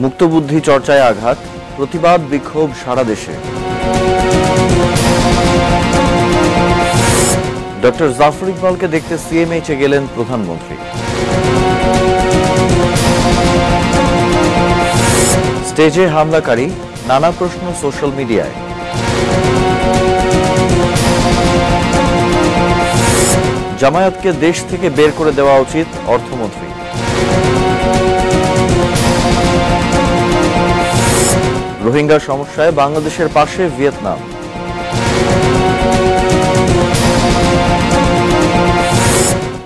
মুক্তবুদ্ধি চর্চায় আঘাত, প্রতিবাদ বিক্ষোভ সারা দেশে। ডক্টর জাফর ইকবালকে দেখতে সিএমএইচে গেলেন প্রধানমন্ত্রী। স্টেজে হামলাকারী, নানা প্রশ্ন সোশ্যাল মিডিয়ায়। জামায়াতকে দেশ থেকে বের করে দেওয়া উচিত, অর্থমন্ত্রী। রোহিঙ্গা সমস্যায় বাংলাদেশের পাশে ভিয়েতনাম।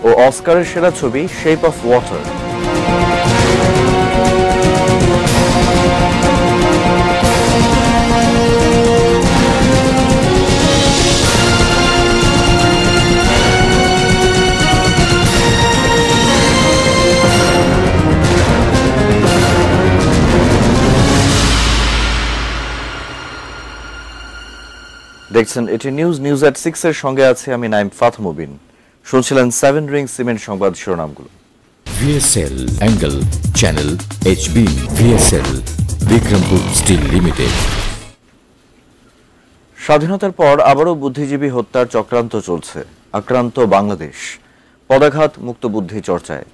ও অস্কারের সেরা ছবি শেপ অফ ওয়াটার। দেখছেন এটি নিউজ এট 6 এর সঙ্গে আছে আমি নাইম ফাতমুবিন। শুনছিলেন 7 রিং সিমেন্ট সংবাদ শিরোনামগুলো। VSL angle channel HB VSL Bikrampur steel limited. স্বাধীনতার পর আবারও বুদ্ধিজীবী হত্যার চক্রান্ত চলছে, আক্রান্ত বাংলাদেশ। পদাঘাত মুক্তবুদ্ধি চর্চায়।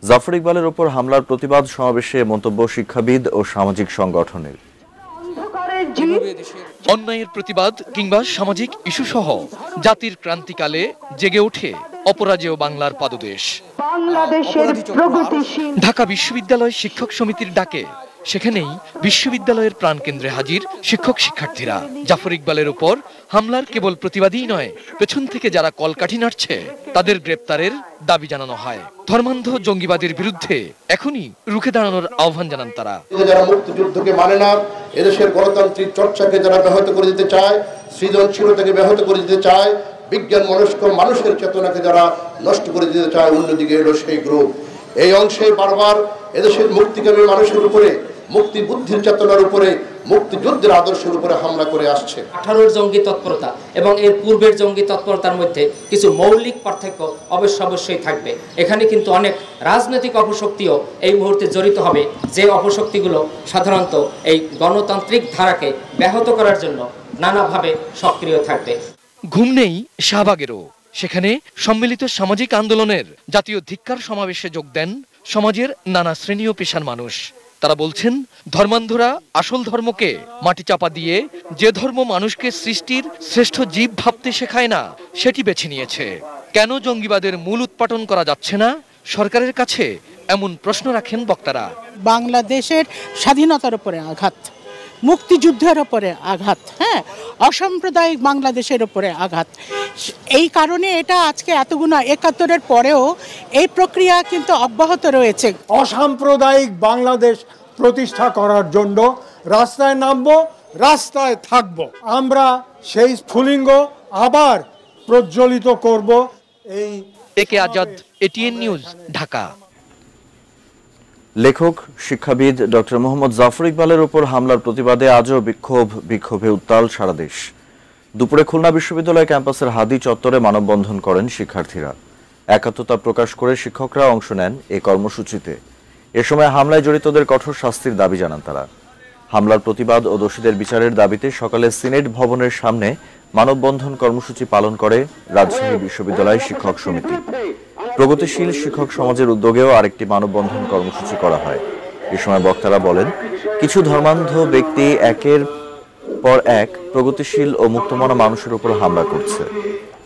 জাফর ইকবালের ওপর হামলার প্রতিবাদ সমাবেশে মন্তব্য শিক্ষাবিদ ও সামাজিক সংগঠনের। অন্যায়ের প্রতিবাদ কিংবা সামাজিক ইস্যু সহ জাতির ক্রান্তিকালে জেগে ওঠে অপরাজেয় বাংলার পাদদেশ। ঢাকা বিশ্ববিদ্যালয় শিক্ষক সমিতির ডাকে সেখানেই বিশ্ববিদ্যালয়ের প্রাণকেন্দ্রে হাজির শিক্ষক শিক্ষার্থীরা। জাফর ইকবালের উপর হামলার কেবল প্রতিবাদই নয়, পেছন থেকে যারা কলকাঠি নাড়ছে তাদের গ্রেপ্তারের দাবি জানানো হয়। ধর্মান্ধ জঙ্গিবাদের বিরুদ্ধে এখনই রুখে দাঁড়ানোর আহ্বান জানান তারা। যারা মুক্তিযুদ্ধকে মানে না, এদেশের গণতান্ত্রিক চর্চাকে যারা ব্যাহত করে দিতে চায়, সৃজনশীলতাকে ব্যাহত করে দিতে চায়, বিজ্ঞান মনস্ক মানুষের চেতনাকে যারা নষ্ট করে দিতে চায়, অন্যদিকে এলো সেই গ্রুপ। এই অংশে বারবার এদেশের মুক্তিকামী মানুষের উপরে, মুক্তি বুদ্ধির চেতনার উপরে, মুক্তিযুদ্ধের আদর্শের উপরে হামলা করে আসছে। 18 জঙ্গি তৎপরতা এবং এর পূর্বের জঙ্গি তৎপরতার মধ্যে কিছু মৌলিক পার্থক্য অবশ্যই থাকবে। এখানে কিন্তু অনেক রাজনৈতিক অপশক্তিও এই মুহূর্তে জড়িত হবে, যে অপশক্তিগুলো সাধারণত এই গণতান্ত্রিক ধারাকে ব্যাহত করার জন্য নানাভাবে সক্রিয় থাকবে। ঘুম নেই শাহবাগেরও। সেখানে সম্মিলিত সামাজিক আন্দোলনের জাতীয় ধিক্কার সমাবেশে যোগ দেন সমাজের নানা শ্রেণী ও পেশার মানুষ। তারা বলছেন, ধর্মান্ধরা আসল ধর্মকে মাটি চাপা দিয়ে যে ধর্ম মানুষকে সৃষ্টির শ্রেষ্ঠ জীব ভাবতে শেখায় না, সেটি বেছে নিয়েছে। কেন জঙ্গিবাদের মূল উৎপাটন করা যাচ্ছে না সরকারের কাছে, এমন প্রশ্ন রাখেন বক্তারা। বাংলাদেশের স্বাধীনতার উপরে আঘাত, মুক্তিযুদ্ধের উপরে আঘাত, অসাম্প্রদায়িক বাংলাদেশের উপরে আঘাত। এই কারণে এটা আজকে এতগুলো 71-এর পরেও এই প্রক্রিয়া কিন্তু অব্যাহত রয়েছে। অসাম্প্রদায়িক বাংলাদেশ প্রতিষ্ঠা করার জন্য রাস্তায় নামবো, রাস্তায় থাকবো। আমরা সেই স্ফুলিঙ্গ আবার প্রজ্বলিত করব। এই একে আজাদ, এটিএন নিউজ, ঢাকা। লেখক শিক্ষাবিদ ডক্টর মোহাম্মদ জাফর ইকবালের উপর হামলার প্রতিবাদে আজও বিক্ষোভে উত্তাল সারা দেশ। দুপুরে খুলনা বিশ্ববিদ্যালয় ক্যাম্পাসের হাদি চত্বরে মানববন্ধন করেন শিক্ষার্থীরা। একাত্মতা প্রকাশ করে শিক্ষকরা অংশ নেন এই কর্মসূচিতে। এ সময় হামলায় জড়িতদের কঠোর শাস্তির দাবি জানান তারা। হামলার প্রতিবাদ ও দোষীদের বিচারের দাবিতে সকালে সিনেট ভবনের সামনে মানববন্ধন কর্মসূচি পালন করে রাজশাহী বিশ্ববিদ্যালয় শিক্ষক সমিতি। প্রগতিশীল শিক্ষক সমাজের উদ্যোগেও আরেকটি মানববন্ধন কর্মসূচি করা হয়। এ সময় বক্তারা বলেন, কিছু ধর্মান্ধ ব্যক্তি একের পর এক প্রগতিশীল ও মুক্তমনা মানুষের উপর হামলা করছে।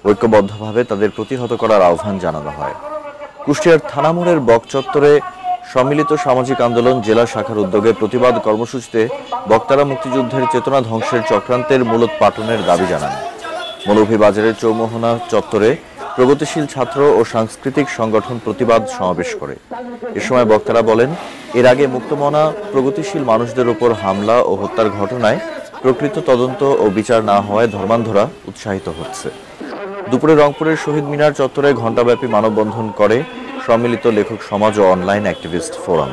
ঐক্যবদ্ধভাবে তাদের প্রতিহত করার আহ্বান জানানো হয়। কুষ্টিয়ার থানামোড়ের বক চত্বরে সম্মিলিত সামাজিক আন্দোলন জেলা শাখার উদ্যোগে প্রতিবাদ কর্মসূচিতে বক্তারা মুক্তিযুদ্ধের চেতনা ধ্বংসের চক্রান্তের মূলোৎপাটনের দাবি জানান। মৌলভীবাজারের চৌমোহনা চত্বরে প্রগতিশীল ছাত্র ও সাংস্কৃতিক সংগঠন প্রতিবাদ সমাবেশ করে। এ সময় বক্তারা বলেন, এর আগে মুক্তমনা প্রগতিশীল মানুষদের উপর হামলা ও হত্যার ঘটনায় প্রকৃত তদন্ত ও বিচার না হওয়ায় ধর্মান্ধরা উৎসাহিত হচ্ছে। দুপুরে রংপুরের শহীদ মিনার চত্বরে ঘণ্টাব্যাপী মানববন্ধন করে সম্মিলিত লেখক সমাজ ও অনলাইন অ্যাক্টিভিস্ট ফোরাম।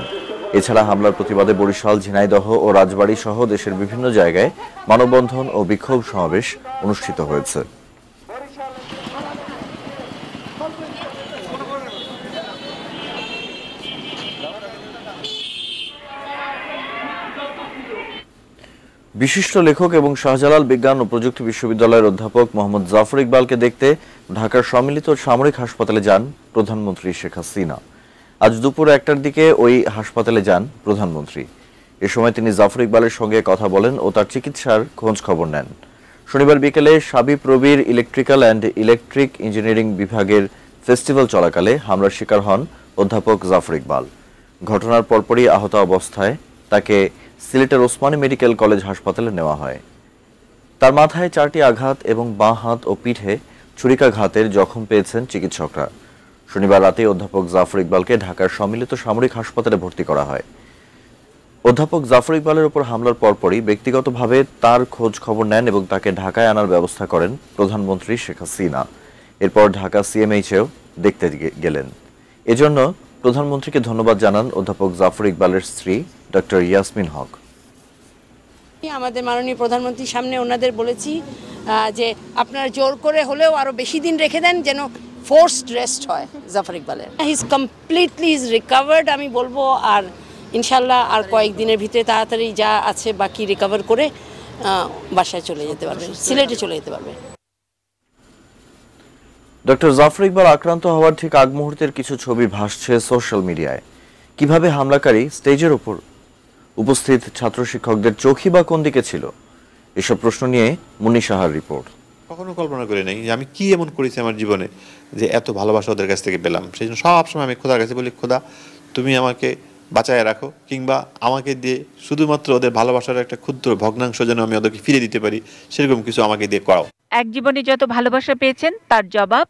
এছাড়া হামলার প্রতিবাদে বরিশাল, ঝিনাইদহ ও রাজবাড়ী সহ দেশের বিভিন্ন জায়গায় মানববন্ধন ও বিক্ষোভ সমাবেশ অনুষ্ঠিত হয়েছে। বিশিষ্ট লেখক এবং শাহজালাল বিজ্ঞান ও প্রযুক্তি বিশ্ববিদ্যালয়ের অধ্যাপক মোহাম্মদ জাফর ইকবালকে দেখতে ঢাকার সম্মিলিত সামরিক হাসপাতালে যান প্রধানমন্ত্রী শেখ হাসিনা। আজ দুপুর 1টার দিকে ওই হাসপাতালে যান প্রধানমন্ত্রী। এ সময় তিনি জাফর ইকবালের সঙ্গে কথা বলেন ও তার চিকিৎসার খোঁজ খবর নেন। শনিবার বিকেলে সাবিপ্রবির প্রবির ইলেকট্রিক্যাল অ্যান্ড ইলেকট্রিক ইঞ্জিনিয়ারিং বিভাগের ফেস্টিভ্যাল চলাকালে হামলার শিকার হন অধ্যাপক জাফর ইকবাল। ঘটনার পরপরই আহত অবস্থায় তাকে সিলেটের ওসমানী মেডিকেল কলেজ হাসপাতালে নেওয়া হয়। তার মাথায় 4টি আঘাত এবং বাঁ হাত ও পিঠে ছুরিকাঘাতের জখম পেয়েছেন চিকিৎসকরা। শনিবার রাতে অধ্যাপক জাফর ইকবালকে ঢাকার সম্মিলিত সামরিক হাসপাতালে ভর্তি করা হয়। অধ্যাপক জাফর ইকবালের উপর হামলার পরপরই ব্যক্তিগতভাবে তার খোঁজ খবর নেন এবং তাকে ঢাকায় আনার ব্যবস্থা করেন প্রধানমন্ত্রী শেখ হাসিনা। এরপর ঢাকা সিএমএইচেও দেখতে গেলেন। এজন্য প্রধানমন্ত্রীকে ধন্যবাদ জানান অধ্যাপক জাফর ইকবালের স্ত্রী ডক্টর ইয়াসমিন হক। আমাদের মাননীয় প্রধানমন্ত্রীর সামনে ওনাদের বলেছি যে আপনারা জোর করে হলেও আরো বেশি দিন রেখে দেন, যেন ফোর্সড রেস্ট হয় জাফর ইকবালের। হি ইজ কমপ্লিটলি রিকভার্ড আমি বলবো, আর ইনশাল্লাহ আর কয়েকদিনের ভিতরে তাড়াতাড়ি যা আছে বাকি রিকভার করে বাসায় চলে যেতে পারবেন, সিলেটে চলে যেতে পারবেন। ডক্টর জাফর ইকবাল আক্রান্ত হওয়ার ঠিক আগ মুহূর্তের কিছু ছবি ভাসছে সোশ্যাল মিডিয়ায়। কিভাবে হামলাকারী স্টেজের উপর উপস্থিত ছাত্র শিক্ষকদের চোখই বা কোন দিকে ছিল, এসব প্রশ্ন নিয়ে মুন্নি সাহার রিপোর্ট। কখনো কল্পনা করি নাই যে আমি কি এমন করেছি আমার জীবনে যে এত ভালোবাসা ওদের কাছ থেকে পেলাম। সেই জন্য সবসময় আমি খোদার কাছে বলি, খোদা তুমি আমাকে বাঁচায় রাখো, কিংবা আমাকে দিয়ে শুধুমাত্র ওদের ভালোবাসার একটা ক্ষুদ্র ভগ্নাংশ যেন আমি ওদেরকে ফিরে দিতে পারি, সেরকম কিছু আমাকে দিয়ে করাও। এক জীবনে যত ভালোবাসা পেয়েছেন তার জবাব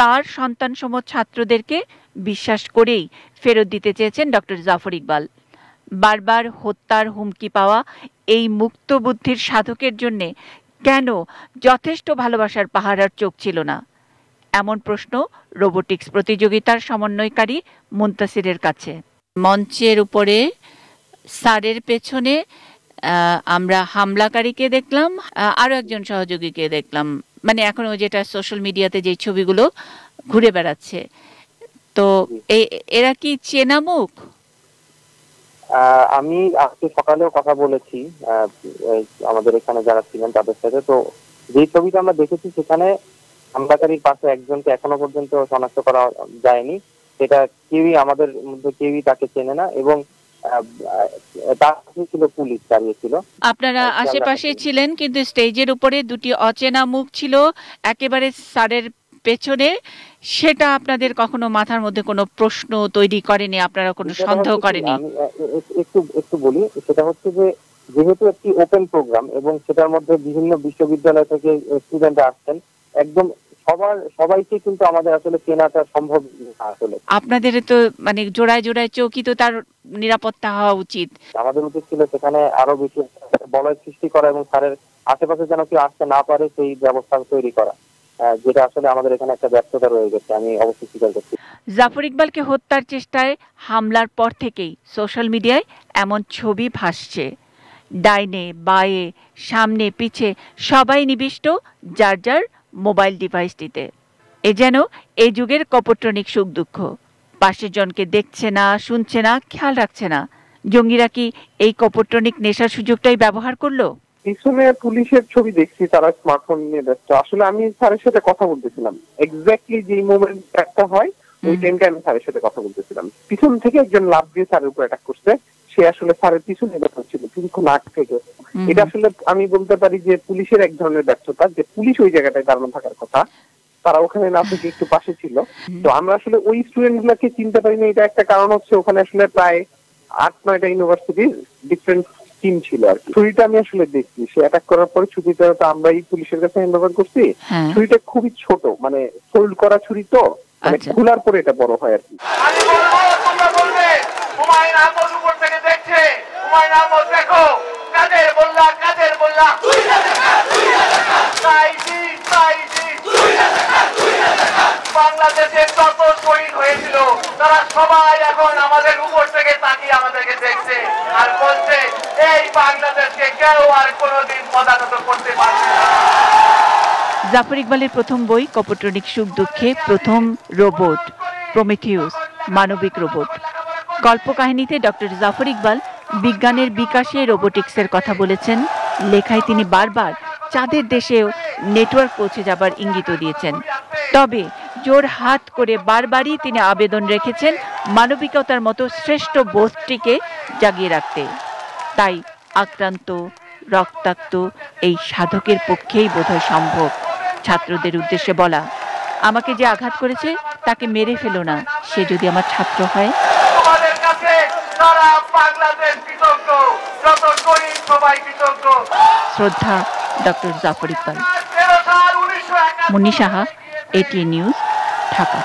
তার সন্তানসম ছাত্রদেরকে বিশ্বাস করেই ফেরত দিতে চেয়েছেন ডক্টর জাফর ইকবাল। বারবার হত্যার হুমকি পাওয়া এই মুক্ত বুদ্ধির সাধকের জন্য কেন যথেষ্ট ভালোবাসার পাহারার চোখ ছিল না, এমন প্রশ্ন রোবোটিক্স প্রতিযোগিতার সমন্বয়কারী মুন্তাসিরের কাছে। মঞ্চের উপরে স্যারের পেছনে আমরা হামলাকারীকে দেখলাম, আরো একজন সহযোগীকে দেখলাম, মানে এখনো যেটা সোশ্যাল মিডিয়াতে যে ছবিগুলো ঘুরে বেড়াচ্ছে। তো এরা কি চেনা মুখ? আমি আজকে সকালেও কথা বলেছি আমাদের এখানে যারা ছিলেন তাদের সাথে। তো যে ছবিটা আমরা দেখেছি সেখানে হামলাকারীর পাশে একজনকে এখনো পর্যন্ত শনাক্ত করা যায়নি। সেটা কেউই আমাদের মধ্যে কেউই তাকে চেনে না, এবং তার ছিল পুলিশ দাঁড়িয়েছিল। আপনারা আশেপাশে ছিলেন, কিন্তু স্টেজের উপরে দুটি অচেনা মুখ ছিল একেবারে স্যারের পেছনে। সেটা আপনাদের কখনো মাথার মধ্যে কোনো প্রশ্ন তৈরি করেনি, আপনারা কোনো সন্দেহ করেনি? একটু বলি, সেটা হচ্ছে যে যেহেতু একটি ওপেন প্রোগ্রাম এবং সেটার মধ্যে বিভিন্ন বিশ্ববিদ্যালয় থেকে স্টুডেন্ট আসছেন, একদম সবাইকে কিন্তু আমাদের আসলে চেনাটা সম্ভব আসলে। আপনাদের তো মানে জোড়ায় জোড়ায় চৌকি, তো তার নিরাপত্তা হওয়া উচিত। আমাদের উচিত ছিল সেখানে আরো বেশি বলয় সৃষ্টি করা এবং স্যারের আশেপাশে যেন কেউ আসতে না পারে সেই ব্যবস্থা তৈরি করা, যেটা আসলে আমাদের এখানে একটা ব্যর্থতা রয়ে গেছে, আমি অবশ্যই স্বীকার করছি। জাফর ইকবালকে হত্যার চেষ্টায় হামলার পর থেকেই সোশ্যাল মিডিয়ায় এমন ছবি ভাসছে। ডাইনে বাঁয়ে সামনে পিছে সবাই নিবিষ্ট যার যার মোবাইল ডিভাইসটিতে। এ যেন এই যুগের কপট্রনিক সুখ দুঃখ। পাশের জনকে দেখছে না, শুনছে না, খেয়াল রাখছে না। জঙ্গিরা কি এই কপট্রনিক নেশার সুযোগটাই ব্যবহার করলো? পিছনে পুলিশের ছবি দেখছি, তারা স্মার্টফোন নিয়ে ব্যস্ত। আসলে আমি স্যারের সাথে কথা বলতেছিলাম, এক্স্যাক্টলি যে মোমেন্ট একটা হয় ওই টাইমটা আমি স্যারের সাথে কথা বলতেছিলাম। পিছন থেকে একজন লাফ দিয়ে স্যারের উপর অ্যাটাক করছে। সে আসলে স্যারের পিছনে ছিল কিছুক্ষণ আগ থেকে। এটা আসলে আমি বলতে পারি যে পুলিশের এক ধরনের ব্যর্থতা, যে পুলিশ ওই জায়গাটায় দাঁড়ানো থাকার কথা, তারা ওখানে না থেকে একটু পাশে ছিল। তো আমরা আসলে ওই স্টুডেন্ট গুলাকে চিনতে পারিনি। এটা একটা কারণ হচ্ছে ওখানে আসলে প্রায় 8-9টা ইউনিভার্সিটির ডিফারেন্ট টিম ছিল আর কি। ছুরিটা আমি আসলে দেখছি, সে অ্যাটাক করার পরে ছুরিটা তো আমরা এই পুলিশের কাছে হ্যান্ডওভার করছি। ছুরিটা খুবই ছোট, মানে ফোল্ড করা ছুরি, তো মানে খোলার পরে এটা বড় হয় আর কি। বাংলাদেশের যত শহীদ হয়েছিল তারা সবাই এখন আমাদের উপর থেকে তাকিয়ে আমাদেরকে দেখছে আর বলছে এই বাংলাদেশকে কেউ আর কোনোদিন পদানত করতে পারবে না। জাফর ইকবালের প্রথম বই কপট্রনিক সুখ দুঃখে প্রথম রোবট প্রমিথিউস, মানবিক রোবট। কল্পকাহিনীতে ডক্টর জাফর ইকবাল বিজ্ঞানের বিকাশে রোবোটিক্সের কথা বলেছেন, লেখায় তিনি বারবার চাঁদের দেশেও নেটওয়ার্ক পৌঁছে যাবার ইঙ্গিত দিয়েছেন। তবে জোর হাত করে বারবারই তিনি আবেদন রেখেছেন মানবিকতার মতো শ্রেষ্ঠ বোধটিকে জাগিয়ে রাখতে। তাই আক্রান্ত রক্তাক্ত এই সাধকের পক্ষেই বোধহয় সম্ভব ছাত্রদের উদ্দেশ্যে বলা, আমাকে যে আঘাত করেছে তাকে মেরে ফেলো না, সে যদি আমার ছাত্র হয়। তোমাদের কাছে সারা বাংলাদেশ কৃতজ্ঞ, যত শহীদ সবাই কৃতজ্ঞ। শ্রদ্ধা, doctor Zafar Iqbal. Munni Saha, ATN news, Dhaka.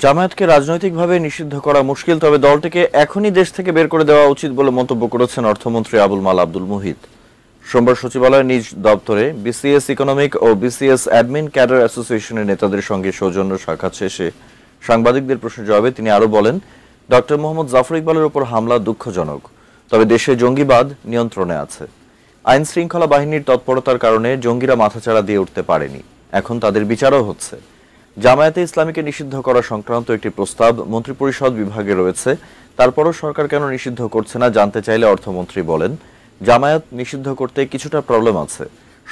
জামায়াতকে রাজনৈতিকভাবে নিষিদ্ধ করা মুশকিল, তবে দলটিকে এখনই দেশ থেকে বের করে দেওয়া উচিত বলে মন্তব্য করেছেন অর্থমন্ত্রী আবুল মাল আব্দুল মুহিত। সোমবার সচিবালয়ের নিজ দপ্তরে বিসিএস ইকোনমিক ও বিসিএস অ্যাডমিন ক্যাডার অ্যাসোসিয়েশনের নেতাদের সঙ্গে সৌজন্য সাক্ষাৎ শেষে সাংবাদিকদের প্রশ্নের জবাবে তিনি আরও বলেন, ডক্টর মোহাম্মদ জাফর ইকবালের উপর হামলা দুঃখজনক, তবে দেশে জঙ্গিবাদ নিয়ন্ত্রণে আছে। আইন শৃঙ্খলা বাহিনীর তৎপরতার কারণে জঙ্গিরা মাথাচাড়া দিয়ে উঠতে পারেনি, এখন তাদের বিচারও হচ্ছে। জামায়াতে ইসলামীকে নিষিদ্ধ করা সংক্রান্ত একটি প্রস্তাব মন্ত্রিপরিষদ বিভাগে রয়েছে, তারপরও সরকার কেন নিষিদ্ধ করছে না জানতে চাইলে অর্থমন্ত্রী বলেন, জামায়াত নিষিদ্ধ করতে কিছুটা প্রবলেম আছে,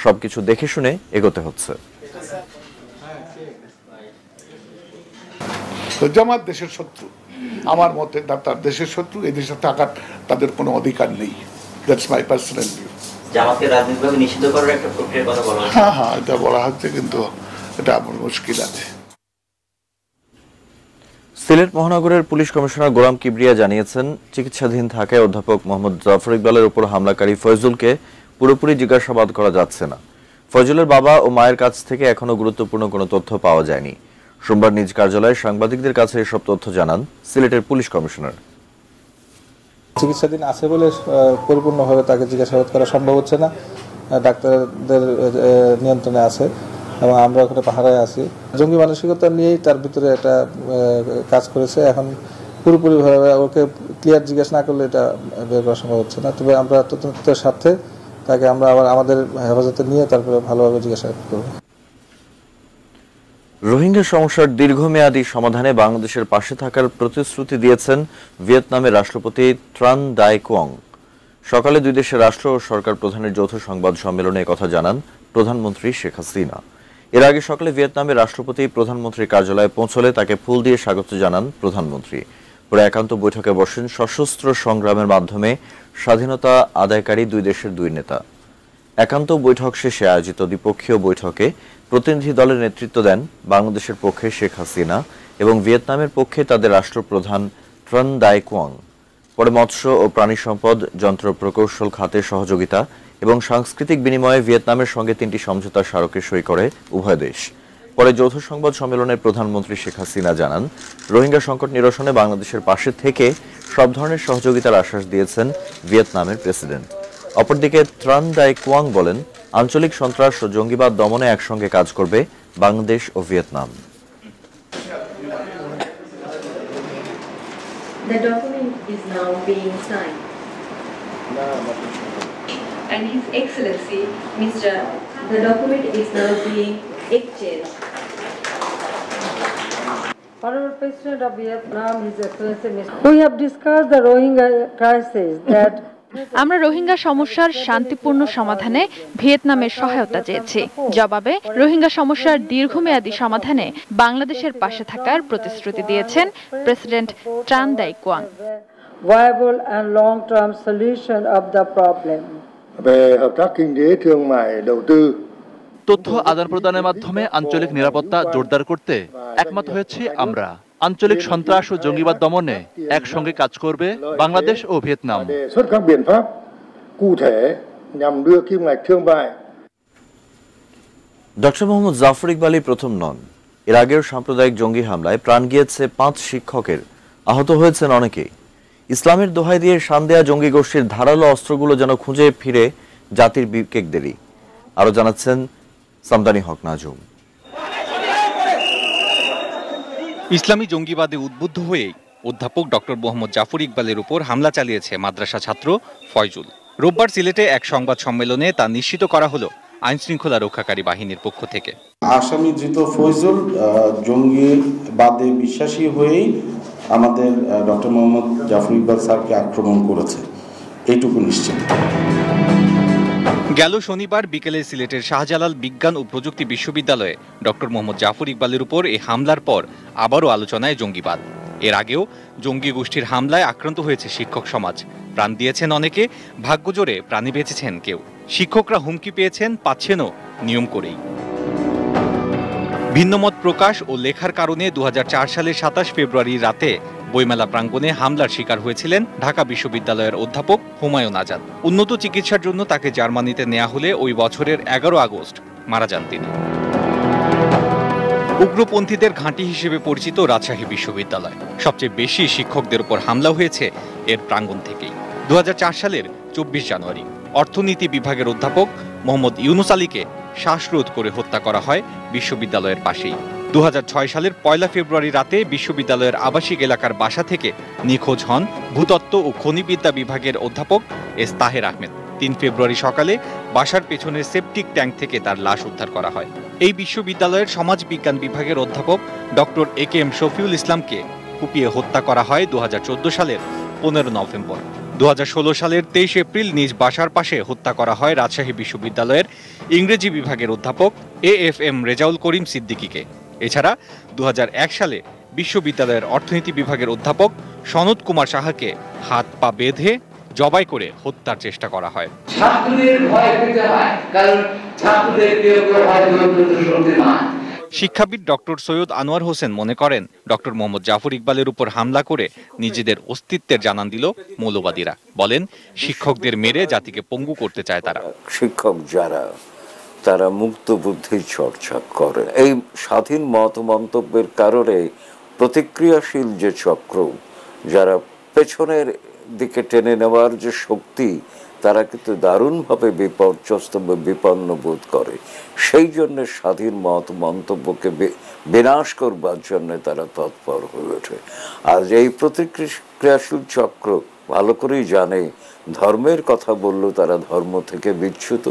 সবকিছু দেখে শুনে এগোতে হচ্ছে। জামাত দেশের শত্রু, আমার মতে তার দেশের শত্রু, এই দেশে থাকার তাদের কোনো অধিকার নেই। That's my personal view. জামাতকে রাজনৈতিকভাবে নিষিদ্ধ করার একটা প্রক্রিয়ার কথা বলা হচ্ছে। হ্যাঁ, এটা বলা হচ্ছে, কিন্তু এটা আমার মুশকিল আছে। সিলেট মহানগরের পুলিশ কমিশনার গোলাম কিবরিয়া জানিয়েছেন, চিকিৎসাধীন থাকায় অধ্যাপক মোহাম্মদ জাফর ইকবালের উপর হামলাকারী ফয়জুলকে পুরোপুরি জিজ্ঞাসাবাদ করা যাচ্ছে না। ফয়জুলের বাবা ও মায়ের কাছ থেকে এখনো গুরুত্বপূর্ণ কোনো তথ্য পাওয়া যায়নি। সোমবার নিজ কার্যালয়ে সাংবাদিকদের কাছে এসব তথ্য জানান সিলেটের পুলিশ কমিশনার। চিকিৎসাধীন আছে বলে পরিপূর্ণভাবে তাকে জিজ্ঞাসাবাদ করা সম্ভব হচ্ছে না, ডাক্তারদের নিয়ন্ত্রণে আছে এবং আমরা ওখানে পাহারায় আছি। জঙ্গি মানসিকতা নিয়েই তার ভিতরে একটা কাজ করেছে, এখন পুরোপুরিভাবে ওকে ক্লিয়ার জিজ্ঞাসা না করলে এটা বের করা সম্ভব হচ্ছে না। তবে আমরা তদন্তের স্বার্থে তাকে আমরা আবার আমাদের হেফাজতে নিয়ে তারপরে ভালোভাবে জিজ্ঞাসাবাদ করব। রোহিঙ্গা সমস্যার দীর্ঘমেয়াদী সমাধানে বাংলাদেশের পাশে থাকার প্রতিশ্রুতি দিয়েছেন ভিয়েতনামের রাষ্ট্রপতি ট্রান দাই কোয়ং। সকালে দুই দেশের রাষ্ট্র ও সরকার প্রধানের যৌথ সংবাদ সম্মেলনে কথা জানান প্রধানমন্ত্রী শেখ হাসিনা। এর আগে সকালে ভিয়েতনামের রাষ্ট্রপতি প্রধানমন্ত্রীর কার্যালয়ে পৌঁছলে তাকে ফুল দিয়ে স্বাগত জানান প্রধানমন্ত্রী। পরে একান্ত বৈঠকে বসেন সশস্ত্র সংগ্রামের মাধ্যমে স্বাধীনতা আদায়কারী দুই দেশের দুই নেতা। একান্ত বৈঠক শেষে আয়োজিত দ্বিপক্ষীয় বৈঠকে প্রতিনিধি দলের নেতৃত্ব দেন বাংলাদেশের পক্ষে শেখ হাসিনা এবং ভিয়েতনামের পক্ষে তাদের রাষ্ট্রপ্রধান ট্রান দাই কোয়ং। পরে মৎস্য ও প্রাণী সম্পদ, যন্ত্র প্রকৌশল খাতে সহযোগিতা এবং সাংস্কৃতিক বিনিময়ে ভিয়েতনামের সঙ্গে 3টি সমঝোতা স্মারকে সই করে উভয় দেশ। পরে যৌথ সংবাদ সম্মেলনে প্রধানমন্ত্রী শেখ হাসিনা জানান, রোহিঙ্গা সংকট নিরসনে বাংলাদেশের পাশে থেকে সব ধরনের সহযোগিতার আশ্বাস দিয়েছেন ভিয়েতনামের প্রেসিডেন্ট। অপরদিকে ট্রান দাই কোয়ং বলেন, আঞ্চলিক সন্ত্রাস ও জঙ্গিবাদ দমনে একসঙ্গে কাজ করবে বাংলাদেশ ও Vietnam. The document is now being signed. And His Excellency, Mr. The document is now being exchanged. Honorable President of Vietnam, His Excellency, Mr. We have discussed the Rohingya crisis that আমরা রোহিঙ্গা সমস্যার শান্তিপূর্ণ সমাধানে ভিয়েতনামের সহায়তা চেয়েছি। জবাবে রোহিঙ্গা সমস্যার দীর্ঘমেয়াদী সমাধানে বাংলাদেশের পাশে থাকার প্রতিশ্রুতি দিয়েছেন প্রেসিডেন্ট ট্রান দাই কোয়ং। viable and long-term solution of the problem. Về hợp tác kinh tế thương mại đầu tư, তথ্য আদান-প্রদানের মাধ্যমে আঞ্চলিক নিরাপত্তা জোরদার করতে একমত হয়েছি আমরা। আঞ্চলিক সন্ত্রাস ও জঙ্গিবাদ দমনে একসঙ্গে কাজ করবে বাংলাদেশ ও Vietnam. xuất các biện pháp cụ thể nhằm đưa kim ngạch thương mại। Doctor Mohammad Zafar ইকবালই প্রথম নন। এর আগেও সাম্প্রদায়িক জঙ্গি হামলায় প্রাণ গিয়েছে 5 শিক্ষকের, আহত হয়েছেন অনেকেই। ইসলামের দোহাই দিয়ে সান্দেয়া জঙ্গি গোষ্ঠীর ধারালো অস্ত্রগুলো যেন খুঁজে ফিরে জাতির বিবেকদেরই। আরো জানাচ্ছেন সামদানি হক নাজুম। ইসলামী জঙ্গিবাদে উদ্বুদ্ধ হয়েই অধ্যাপক ডক্টর মোহাম্মদ জাফর ইকবালের উপর হামলা চালিয়েছে মাদ্রাসা ছাত্র ফয়জুল। রোববার সিলেটে এক সংবাদ সম্মেলনে তা নিশ্চিত করা হলো আইন শৃঙ্খলা রক্ষাকারী বাহিনীর পক্ষ থেকে। আসামি ধৃত ফয়জুল জঙ্গিবাদে বিশ্বাসী হয়েই আমাদের ডক্টর মোহাম্মদ জাফর ইকবাল স্যারকে আক্রমণ করেছে। এইটুকু নিশ্চিত। গেল শনিবার বিকেলে সিলেটের শাহজালাল বিজ্ঞান ও প্রযুক্তি বিশ্ববিদ্যালয়ে ডক্টর মোহাম্মদ জাফর ইকবালের উপর এই হামলার পর আবারও আলোচনায় জঙ্গিবাদ। এর আগেও জঙ্গি গোষ্ঠীর হামলায় আক্রান্ত হয়েছে শিক্ষক সমাজ। প্রাণ দিয়েছেন অনেকে, ভাগ্যজোরে প্রাণে বেঁচেছেন কেউ। শিক্ষকরা হুমকি পেয়েছেন, পাচ্ছেনও নিয়ম করেই। ভিন্নমত প্রকাশ ও লেখার কারণে 2004 সালের 27 ফেব্রুয়ারি রাতে বইমেলা প্রাঙ্গণে হামলার শিকার হয়েছিলেন ঢাকা বিশ্ববিদ্যালয়ের অধ্যাপক হুমায়ুন আজাদ। উন্নত চিকিৎসার জন্য তাকে জার্মানিতে নেওয়া হলে ওই বছরের 11 আগস্ট মারা যান তিনি। উগ্রপন্থীদের ঘাঁটি হিসেবে পরিচিত রাজশাহী বিশ্ববিদ্যালয়। সবচেয়ে বেশি শিক্ষকদের উপর হামলা হয়েছে এর প্রাঙ্গণ থেকেই। 2004 সালের 24 জানুয়ারি অর্থনীতি বিভাগের অধ্যাপক মোহাম্মদ ইউনুস আলীকে শ্বাসরোধ করে হত্যা করা হয় বিশ্ববিদ্যালয়ের পাশেই। 2006 সালের 1 ফেব্রুয়ারি রাতে বিশ্ববিদ্যালয়ের আবাসিক এলাকার বাসা থেকে নিখোঁজ হন ভূতত্ত্ব ও খনিবিদ্যা বিভাগের অধ্যাপক এস তাহের আহমেদ। 3 ফেব্রুয়ারি সকালে বাসার পেছনের সেপটিক ট্যাঙ্ক থেকে তার লাশ উদ্ধার করা হয়। এই বিশ্ববিদ্যালয়ের সমাজ বিজ্ঞান বিভাগের অধ্যাপক ডক্টর AKM শফিউল ইসলামকে কুপিয়ে হত্যা করা হয় 2014 সালের 15 নভেম্বর। 2016 সালের 23 এপ্রিল নিজ বাসার পাশে হত্যা করা হয় রাজশাহী বিশ্ববিদ্যালয়ের ইংরেজি বিভাগের অধ্যাপক AFM রেজাউল করিম সিদ্দিকীকে। এছাড়া 2001 সালে বিশ্ববিদ্যালয়ের অর্থনীতি বিভাগের অধ্যাপক সনদ কুমার সাহাকে হাত পা বেঁধে জবাই করে হত্যার চেষ্টা করা হয়। শিক্ষাবিদ ডক্টর সৈয়দ আনোয়ার হোসেন মনে করেন, ডক্টর মোহাম্মদ জাফর ইকবালের উপর হামলা করে নিজেদের অস্তিত্বের জানান দিল মৌলবাদীরা। বলেন, শিক্ষকদের মেরে জাতিকে পঙ্গু করতে চায় তারা। শিক্ষক যারা, তারা মুক্ত বুদ্ধির চর্চা করে। এই স্বাধীন মত মন্তব্যের কারণে প্রতিক্রিয়াশীল যে চক্র, যারা পেছনের দিকে টেনে নেওয়ার যে শক্তি, তারা কিন্তু দারুণভাবে বিপর্যস্ত বিপন্ন বোধ করে। সেই জন্য স্বাধীন মত মন্তব্যকে বিনাশ করবার জন্য তারা তৎপর হয়ে ওঠে। আর এই প্রতিক্রিয়াশীল চক্র ভালো করেই জানে, ধর্মের কথা বললেও তারা ধর্ম থেকে বিচ্যুত,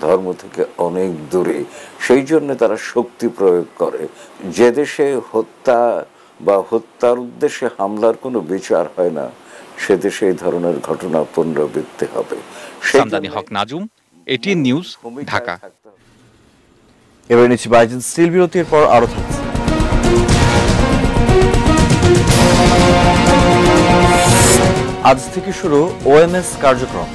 ধর্ম থেকে অনেক দূরে। সেই জন্য তারা শক্তি প্রয়োগ করে। যে দেশে হত্যা বা হত্যার উদ্দেশ্যে হামলার কোনো বিচার হয় না, সে দেশে এই ধরনের ঘটনা পুনরাবৃত্তি হবে। সামদানি হক নাজুম, ATN নিউজ, ঢাকা। এবারে নিচ্ছি বাইজেন স্টিল বিরতির পর আরো থাকছে। আজ থেকে শুরু OMS কার্যক্রম।